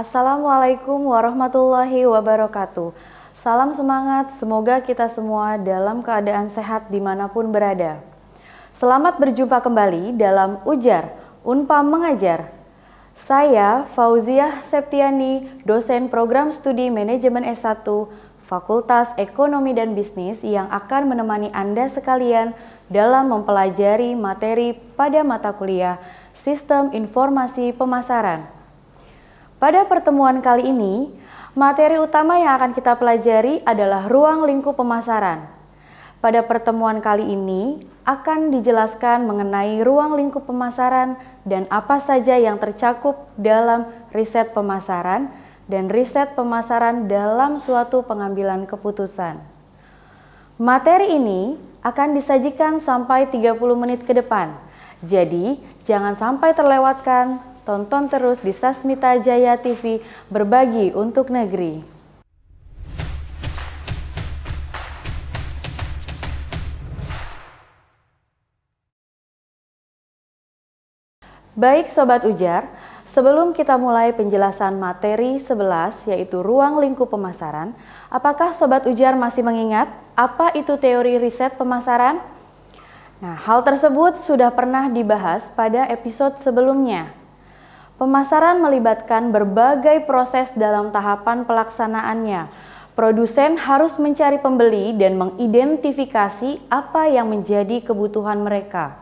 Assalamualaikum warahmatullahi wabarakatuh. Salam semangat, semoga kita semua dalam keadaan sehat dimanapun berada. Selamat berjumpa kembali dalam Ujar, Unpam Mengajar. Saya Fauziah Septiani, dosen program studi manajemen S1, Fakultas Ekonomi dan Bisnis yang akan menemani Anda sekalian dalam mempelajari materi pada mata kuliah Sistem Informasi Pemasaran. Pada pertemuan kali ini, materi utama yang akan kita pelajari adalah ruang lingkup pemasaran. Pada pertemuan kali ini akan dijelaskan mengenai ruang lingkup pemasaran dan apa saja yang tercakup dalam riset pemasaran dan riset pemasaran dalam suatu pengambilan keputusan. Materi ini akan disajikan sampai 30 menit ke depan. Jadi, jangan sampai terlewatkan. Tonton terus di Sasmita Jaya TV, berbagi untuk negeri. Baik Sobat Ujar, sebelum kita mulai penjelasan materi 11 yaitu ruang lingkup pemasaran, apakah Sobat Ujar masih mengingat apa itu teori riset pemasaran? Nah, hal tersebut sudah pernah dibahas pada episode sebelumnya. Pemasaran melibatkan berbagai proses dalam tahapan pelaksanaannya. Produsen harus mencari pembeli dan mengidentifikasi apa yang menjadi kebutuhan mereka.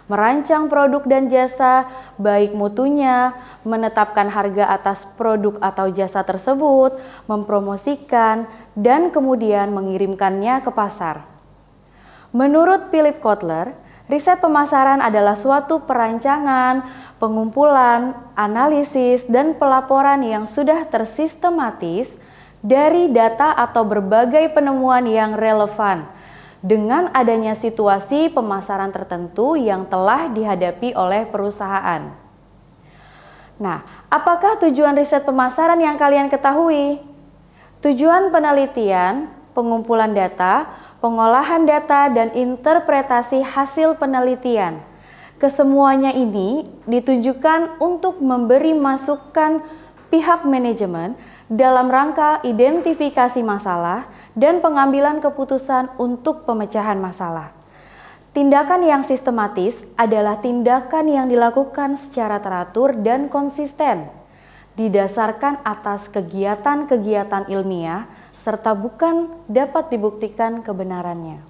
Merancang produk dan jasa, baik mutunya, menetapkan harga atas produk atau jasa tersebut, mempromosikan, dan kemudian mengirimkannya ke pasar. Menurut Philip Kotler, riset pemasaran adalah suatu perancangan, pengumpulan, analisis, dan pelaporan yang sudah tersistematis dari data atau berbagai penemuan yang relevan dengan adanya situasi pemasaran tertentu yang telah dihadapi oleh perusahaan. Nah, apakah tujuan riset pemasaran yang kalian ketahui? Tujuan penelitian, pengumpulan data, pengolahan data, dan interpretasi hasil penelitian. Kesemuanya ini ditujukan untuk memberi masukan pihak manajemen dalam rangka identifikasi masalah dan pengambilan keputusan untuk pemecahan masalah. Tindakan yang sistematis adalah tindakan yang dilakukan secara teratur dan konsisten, didasarkan atas kegiatan-kegiatan ilmiah, serta bukan dapat dibuktikan kebenarannya.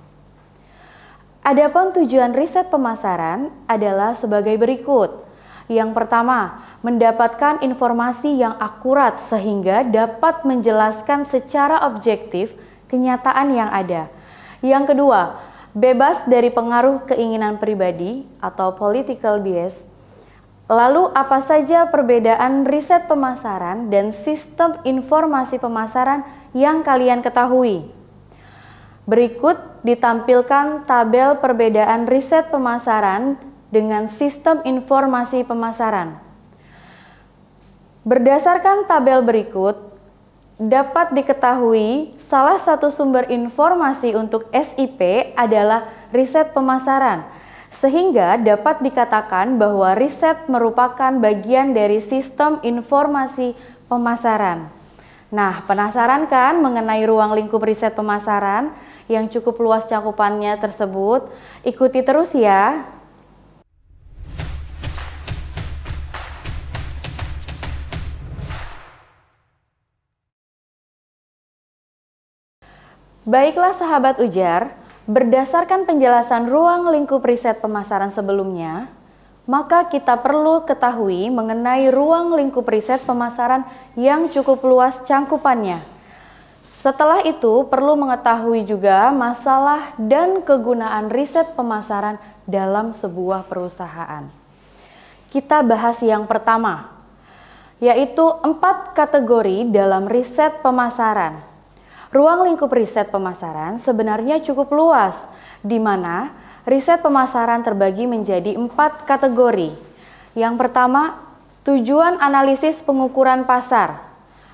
Adapun tujuan riset pemasaran adalah sebagai berikut. Yang pertama, mendapatkan informasi yang akurat sehingga dapat menjelaskan secara objektif kenyataan yang ada. Yang kedua, bebas dari pengaruh keinginan pribadi atau political bias. Lalu apa saja perbedaan riset pemasaran dan sistem informasi pemasaran yang kalian ketahui? Berikut ditampilkan tabel perbedaan riset pemasaran dengan sistem informasi pemasaran. Berdasarkan tabel berikut, dapat diketahui salah satu sumber informasi untuk SIP adalah riset pemasaran. Sehingga dapat dikatakan bahwa riset merupakan bagian dari sistem informasi pemasaran. Nah, penasaran kan mengenai ruang lingkup riset pemasaran yang cukup luas cakupannya tersebut? Ikuti terus ya. Baiklah sahabat Ujar, berdasarkan penjelasan ruang lingkup riset pemasaran sebelumnya, maka kita perlu ketahui mengenai ruang lingkup riset pemasaran yang cukup luas cangkupannya. Setelah itu, perlu mengetahui juga masalah dan kegunaan riset pemasaran dalam sebuah perusahaan. Kita bahas yang pertama, yaitu 4 kategori dalam riset pemasaran. Ruang lingkup riset pemasaran sebenarnya cukup luas, di mana riset pemasaran terbagi menjadi 4 kategori. Yang pertama, tujuan analisis pengukuran pasar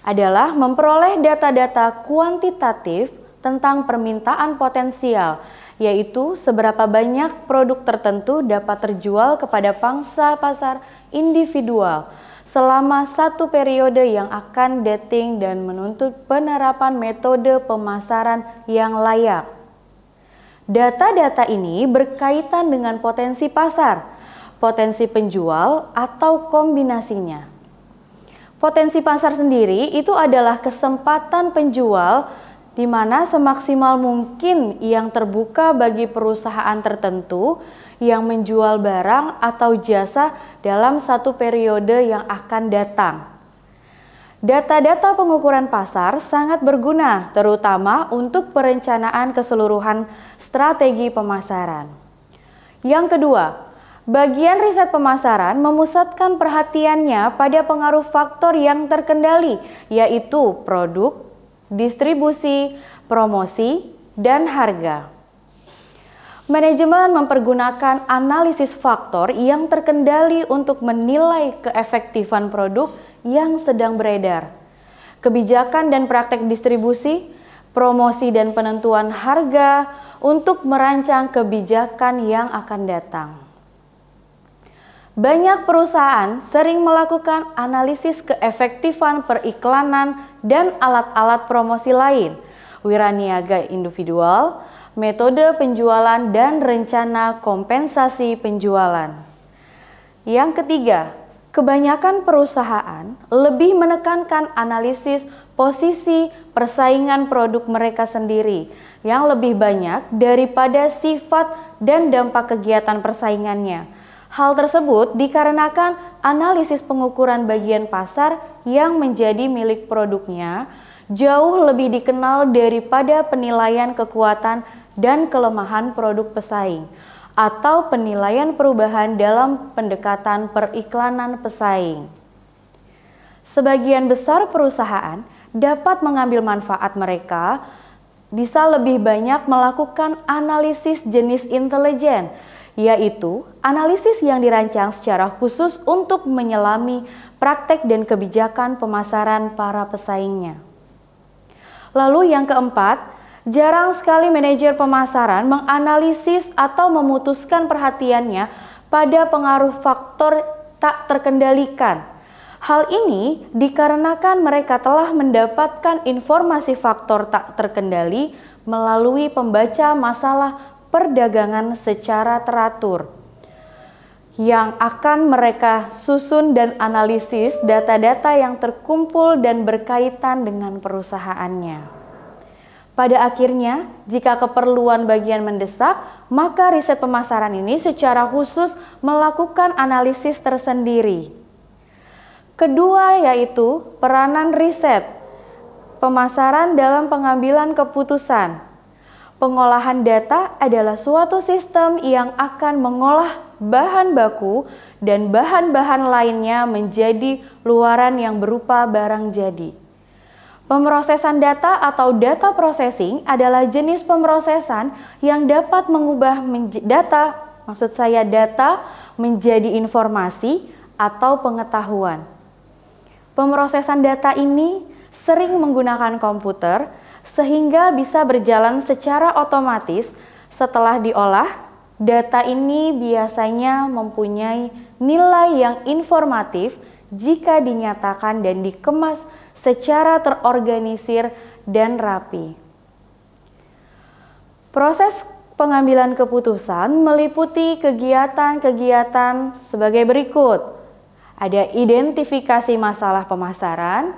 adalah memperoleh data-data kuantitatif tentang permintaan potensial, yaitu seberapa banyak produk tertentu dapat terjual kepada pangsa pasar individual, selama satu periode yang akan dating dan menuntut penerapan metode pemasaran yang layak. Data-data ini berkaitan dengan potensi pasar, potensi penjual, atau kombinasinya. Potensi pasar sendiri itu adalah kesempatan penjual di mana semaksimal mungkin yang terbuka bagi perusahaan tertentu yang menjual barang atau jasa dalam satu periode yang akan datang. Data-data pengukuran pasar sangat berguna, terutama untuk perencanaan keseluruhan strategi pemasaran. Yang kedua, bagian riset pemasaran memusatkan perhatiannya pada pengaruh faktor yang terkendali, yaitu produk, distribusi, promosi, dan harga. Manajemen mempergunakan analisis faktor yang terkendali untuk menilai keefektifan produk yang sedang beredar, kebijakan dan praktek distribusi, promosi dan penentuan harga untuk merancang kebijakan yang akan datang. Banyak perusahaan sering melakukan analisis keefektifan periklanan dan alat-alat promosi lain, wiraniaga individual, metode penjualan, dan rencana kompensasi penjualan. Yang ketiga, kebanyakan perusahaan lebih menekankan analisis posisi persaingan produk mereka sendiri yang lebih banyak daripada sifat dan dampak kegiatan persaingannya. Hal tersebut dikarenakan analisis pengukuran bagian pasar yang menjadi milik produknya jauh lebih dikenal daripada penilaian kekuatan dan kelemahan produk pesaing atau penilaian perubahan dalam pendekatan periklanan pesaing. Sebagian besar perusahaan dapat mengambil manfaat mereka bisa lebih banyak melakukan analisis jenis intelijen, yaitu analisis yang dirancang secara khusus untuk menyelami praktek dan kebijakan pemasaran para pesaingnya. Lalu yang keempat, jarang sekali manajer pemasaran menganalisis atau memutuskan perhatiannya pada pengaruh faktor tak terkendalikan. Hal ini dikarenakan mereka telah mendapatkan informasi faktor tak terkendali melalui pembaca masalah perdagangan secara teratur, yang akan mereka susun dan analisis data-data yang terkumpul dan berkaitan dengan perusahaannya. Pada akhirnya, jika keperluan bagian mendesak, maka riset pemasaran ini secara khusus melakukan analisis tersendiri. Kedua yaitu peranan riset pemasaran dalam pengambilan keputusan. Pengolahan data adalah suatu sistem yang akan mengolah bahan baku dan bahan-bahan lainnya menjadi luaran yang berupa barang jadi. Pemrosesan data atau data processing adalah jenis pemrosesan yang dapat mengubah data menjadi informasi atau pengetahuan. Pemrosesan data ini sering menggunakan komputer sehingga bisa berjalan secara otomatis. Setelah diolah, data ini biasanya mempunyai nilai yang informatif jika dinyatakan dan dikemas secara terorganisir dan rapi. Proses pengambilan keputusan meliputi kegiatan-kegiatan sebagai berikut. Ada identifikasi masalah pemasaran,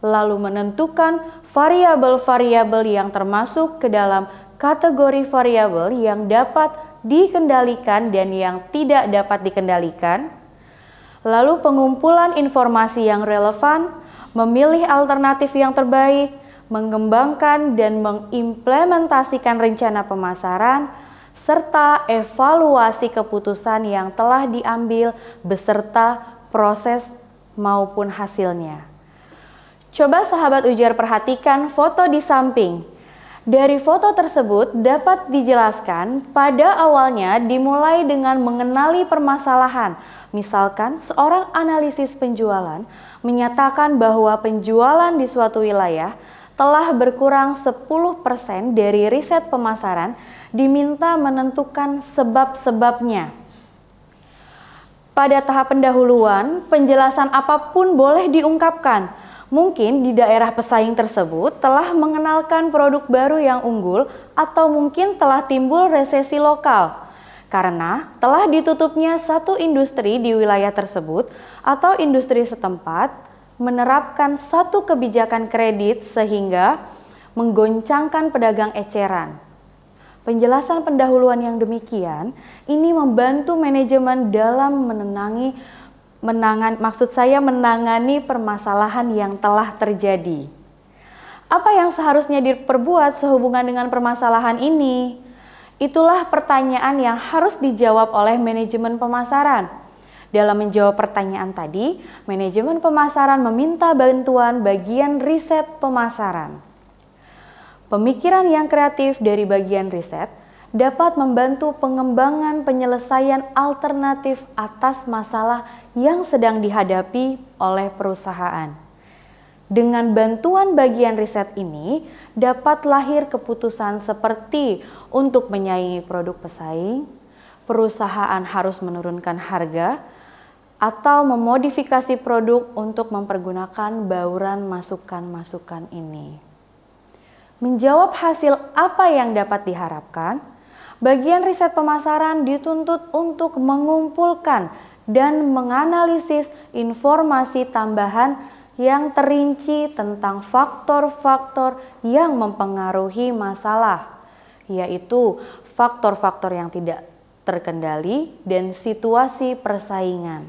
lalu menentukan variabel-variabel yang termasuk ke dalam kategori variabel yang dapat dikendalikan dan yang tidak dapat dikendalikan, lalu pengumpulan informasi yang relevan, memilih alternatif yang terbaik, mengembangkan dan mengimplementasikan rencana pemasaran, serta evaluasi keputusan yang telah diambil beserta proses maupun hasilnya. Coba sahabat ujar perhatikan foto di samping. Dari foto tersebut dapat dijelaskan pada awalnya dimulai dengan mengenali permasalahan. Misalkan seorang analisis penjualan menyatakan bahwa penjualan di suatu wilayah telah berkurang 10% dari riset pemasaran, diminta menentukan sebab-sebabnya. Pada tahap pendahuluan, penjelasan apapun boleh diungkapkan. Mungkin di daerah pesaing tersebut telah mengenalkan produk baru yang unggul atau mungkin telah timbul resesi lokal. Karena telah ditutupnya satu industri di wilayah tersebut atau industri setempat menerapkan satu kebijakan kredit sehingga menggoncangkan pedagang eceran. Penjelasan pendahuluan yang demikian ini membantu manajemen dalam menangani permasalahan yang telah terjadi. Apa yang seharusnya diperbuat sehubungan dengan permasalahan ini? Itulah pertanyaan yang harus dijawab oleh manajemen pemasaran. Dalam menjawab pertanyaan tadi, manajemen pemasaran meminta bantuan bagian riset pemasaran. Pemikiran yang kreatif dari bagian riset dapat membantu pengembangan penyelesaian alternatif atas masalah yang sedang dihadapi oleh perusahaan. Dengan bantuan bagian riset ini, dapat lahir keputusan seperti untuk menyaingi produk pesaing, perusahaan harus menurunkan harga, atau memodifikasi produk untuk mempergunakan bauran masukan-masukan ini. Menjawab hasil apa yang dapat diharapkan, bagian riset pemasaran dituntut untuk mengumpulkan dan menganalisis informasi tambahan yang terinci tentang faktor-faktor yang mempengaruhi masalah, yaitu faktor-faktor yang tidak terkendali dan situasi persaingan.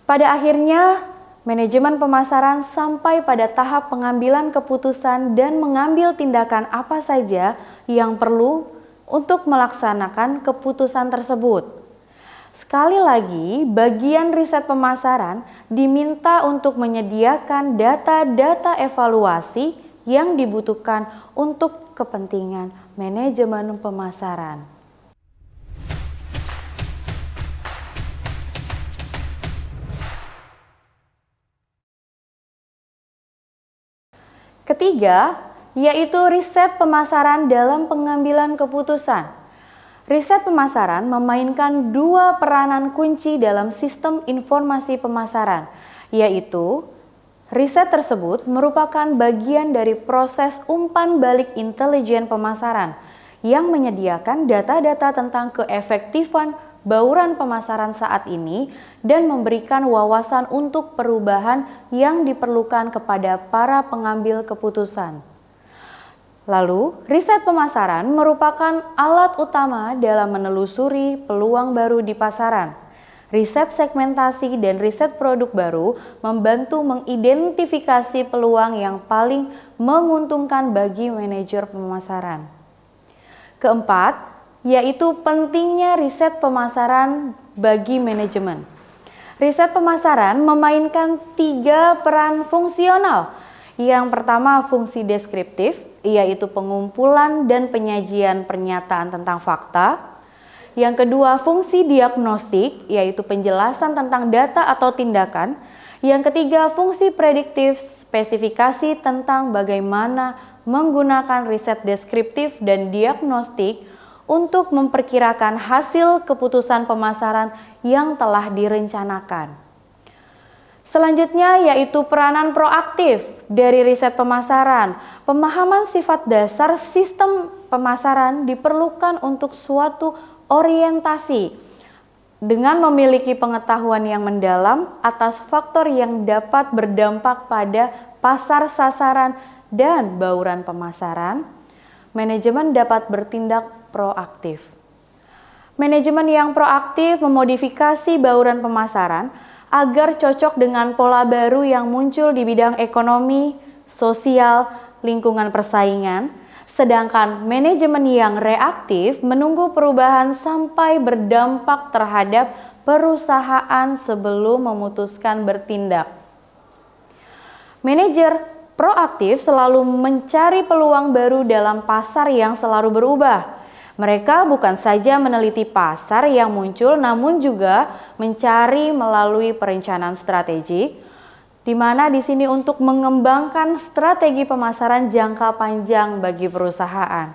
Pada akhirnya, manajemen pemasaran sampai pada tahap pengambilan keputusan dan mengambil tindakan apa saja yang perlu untuk melaksanakan keputusan tersebut. Sekali lagi, bagian riset pemasaran diminta untuk menyediakan data-data evaluasi yang dibutuhkan untuk kepentingan manajemen pemasaran. Ketiga, yaitu riset pemasaran dalam pengambilan keputusan. Riset pemasaran memainkan dua peranan kunci dalam sistem informasi pemasaran, yaitu riset tersebut merupakan bagian dari proses umpan balik intelijen pemasaran yang menyediakan data-data tentang keefektifan bauran pemasaran saat ini dan memberikan wawasan untuk perubahan yang diperlukan kepada para pengambil keputusan. Lalu, riset pemasaran merupakan alat utama dalam menelusuri peluang baru di pasaran. Riset segmentasi dan riset produk baru membantu mengidentifikasi peluang yang paling menguntungkan bagi manajer pemasaran. Keempat, yaitu pentingnya riset pemasaran bagi manajemen. Riset pemasaran memainkan 3 peran fungsional. Yang pertama, fungsi deskriptif, yaitu pengumpulan dan penyajian pernyataan tentang fakta. Yang kedua, fungsi diagnostik, yaitu penjelasan tentang data atau tindakan. Yang ketiga, fungsi prediktif, spesifikasi tentang bagaimana menggunakan riset deskriptif dan diagnostik untuk memperkirakan hasil keputusan pemasaran yang telah direncanakan. Selanjutnya yaitu peranan proaktif dari riset pemasaran. Pemahaman sifat dasar sistem pemasaran diperlukan untuk suatu orientasi dengan memiliki pengetahuan yang mendalam atas faktor yang dapat berdampak pada pasar sasaran dan bauran pemasaran. Manajemen dapat bertindak proaktif. Manajemen yang proaktif memodifikasi bauran pemasaran agar cocok dengan pola baru yang muncul di bidang ekonomi, sosial, lingkungan persaingan, sedangkan manajemen yang reaktif menunggu perubahan sampai berdampak terhadap perusahaan sebelum memutuskan bertindak. Manajer proaktif selalu mencari peluang baru dalam pasar yang selalu berubah. Mereka bukan saja meneliti pasar yang muncul, namun juga mencari melalui perencanaan strategik, di mana di sini untuk mengembangkan strategi pemasaran jangka panjang bagi perusahaan.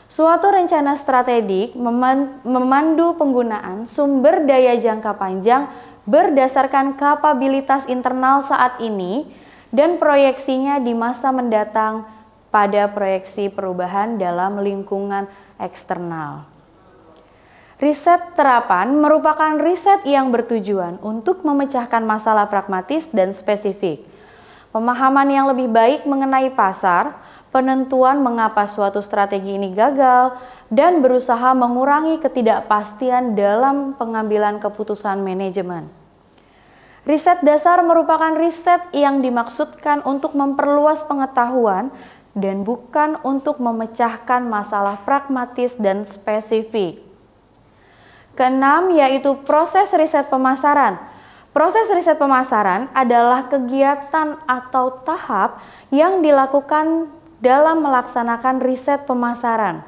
Suatu rencana strategik memandu penggunaan sumber daya jangka panjang berdasarkan kapabilitas internal saat ini dan proyeksinya di masa mendatang pada proyeksi perubahan dalam lingkungan eksternal. Riset terapan merupakan riset yang bertujuan untuk memecahkan masalah pragmatis dan spesifik. Pemahaman yang lebih baik mengenai pasar, penentuan mengapa suatu strategi ini gagal, dan berusaha mengurangi ketidakpastian dalam pengambilan keputusan manajemen. Riset dasar merupakan riset yang dimaksudkan untuk memperluas pengetahuan dan bukan untuk memecahkan masalah pragmatis dan spesifik. Keenam, yaitu proses riset pemasaran. Proses riset pemasaran adalah kegiatan atau tahap yang dilakukan dalam melaksanakan riset pemasaran.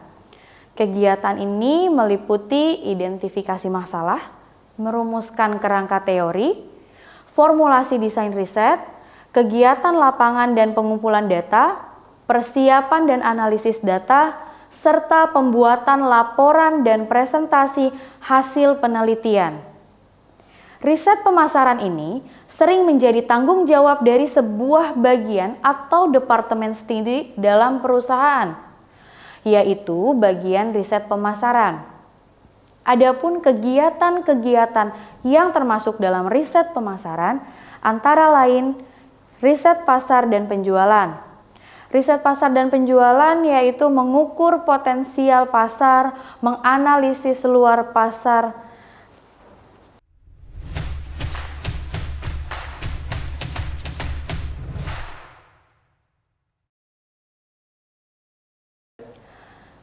Kegiatan ini meliputi identifikasi masalah, merumuskan kerangka teori, formulasi desain riset, kegiatan lapangan dan pengumpulan data, persiapan dan analisis data, serta pembuatan laporan dan presentasi hasil penelitian. Riset pemasaran ini sering menjadi tanggung jawab dari sebuah bagian atau departemen sendiri dalam perusahaan, yaitu bagian riset pemasaran. Adapun kegiatan-kegiatan yang termasuk dalam riset pemasaran antara lain riset pasar dan penjualan. Riset pasar dan penjualan yaitu mengukur potensial pasar, menganalisis luar pasar,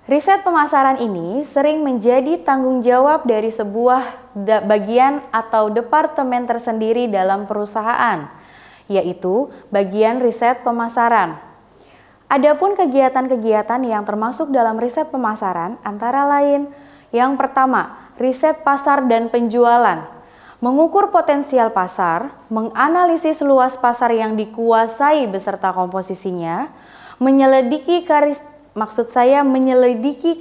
riset pemasaran ini sering menjadi tanggung jawab dari sebuah bagian atau departemen tersendiri dalam perusahaan, yaitu bagian riset pemasaran. Adapun kegiatan-kegiatan yang termasuk dalam riset pemasaran antara lain, yang pertama, riset pasar dan penjualan. Mengukur potensial pasar, menganalisis luas pasar yang dikuasai beserta komposisinya, menyelidiki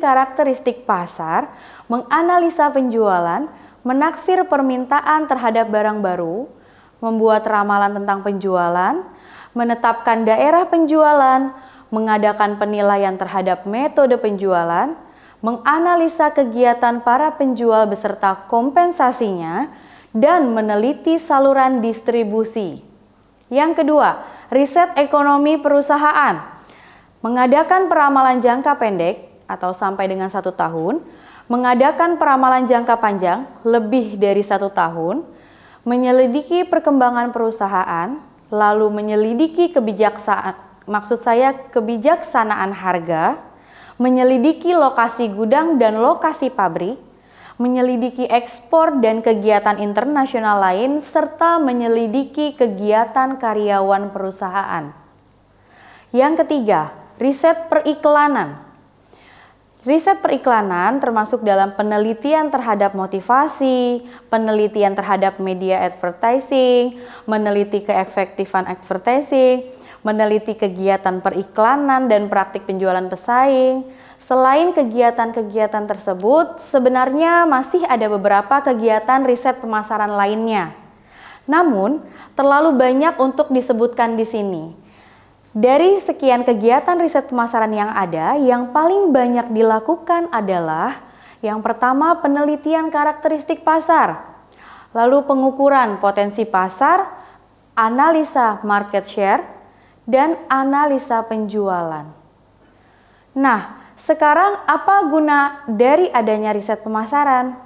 karakteristik pasar, menganalisa penjualan, menaksir permintaan terhadap barang baru, membuat ramalan tentang penjualan, menetapkan daerah penjualan, mengadakan penilaian terhadap metode penjualan, menganalisa kegiatan para penjual beserta kompensasinya, dan meneliti saluran distribusi. Yang kedua, riset ekonomi perusahaan. Mengadakan peramalan jangka pendek atau sampai dengan 1 tahun, mengadakan peramalan jangka panjang lebih dari 1 tahun, menyelidiki perkembangan perusahaan, lalu menyelidiki kebijaksanaan harga, menyelidiki lokasi gudang dan lokasi pabrik, menyelidiki ekspor dan kegiatan internasional lain, serta menyelidiki kegiatan karyawan perusahaan. Yang ketiga, riset periklanan. Riset periklanan termasuk dalam penelitian terhadap motivasi, penelitian terhadap media advertising, meneliti keefektifan advertising, meneliti kegiatan periklanan dan praktik penjualan pesaing. Selain kegiatan-kegiatan tersebut, sebenarnya masih ada beberapa kegiatan riset pemasaran lainnya. Namun, terlalu banyak untuk disebutkan di sini. Dari sekian kegiatan riset pemasaran yang ada, yang paling banyak dilakukan adalah yang pertama penelitian karakteristik pasar, lalu pengukuran potensi pasar, analisa market share, dan analisa penjualan. Nah, sekarang apa guna dari adanya riset pemasaran?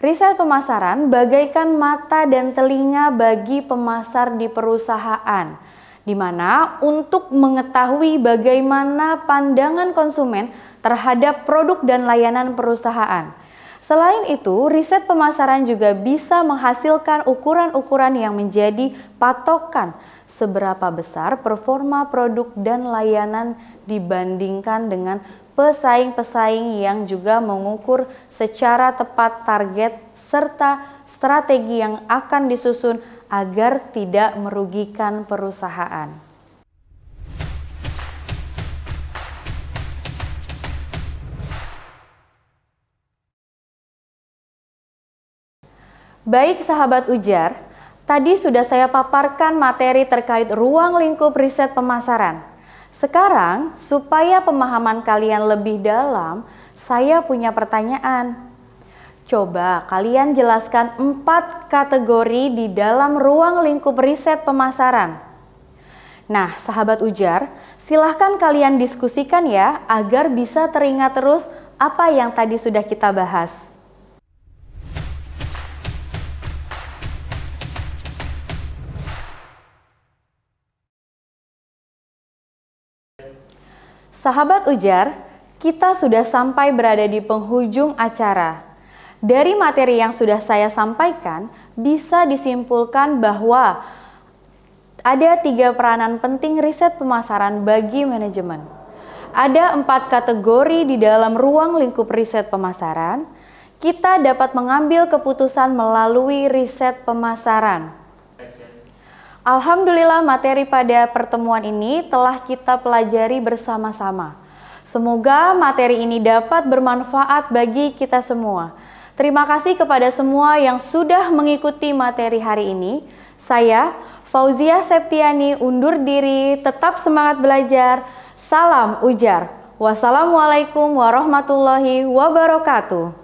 Riset pemasaran bagaikan mata dan telinga bagi pemasar di perusahaan, di mana untuk mengetahui bagaimana pandangan konsumen terhadap produk dan layanan perusahaan. Selain itu, riset pemasaran juga bisa menghasilkan ukuran-ukuran yang menjadi patokan seberapa besar performa produk dan layanan dibandingkan dengan pesaing-pesaing, yang juga mengukur secara tepat target serta strategi yang akan disusun agar tidak merugikan perusahaan. Baik sahabat ujar, tadi sudah saya paparkan materi terkait ruang lingkup riset pemasaran. Sekarang, supaya pemahaman kalian lebih dalam, saya punya pertanyaan. Coba kalian jelaskan 4 kategori di dalam ruang lingkup riset pemasaran. Nah, sahabat ujar, silahkan kalian diskusikan ya, agar bisa teringat terus apa yang tadi sudah kita bahas. Sahabat ujar, kita sudah sampai berada di penghujung acara. Dari materi yang sudah saya sampaikan, bisa disimpulkan bahwa ada 3 peranan penting riset pemasaran bagi manajemen. Ada 4 kategori di dalam ruang lingkup riset pemasaran. Kita dapat mengambil keputusan melalui riset pemasaran. Alhamdulillah, materi pada pertemuan ini telah kita pelajari bersama-sama. Semoga materi ini dapat bermanfaat bagi kita semua. Terima kasih kepada semua yang sudah mengikuti materi hari ini. Saya, Fauzia Septiani, undur diri. Tetap semangat belajar. Salam ujar. Wassalamualaikum warahmatullahi wabarakatuh.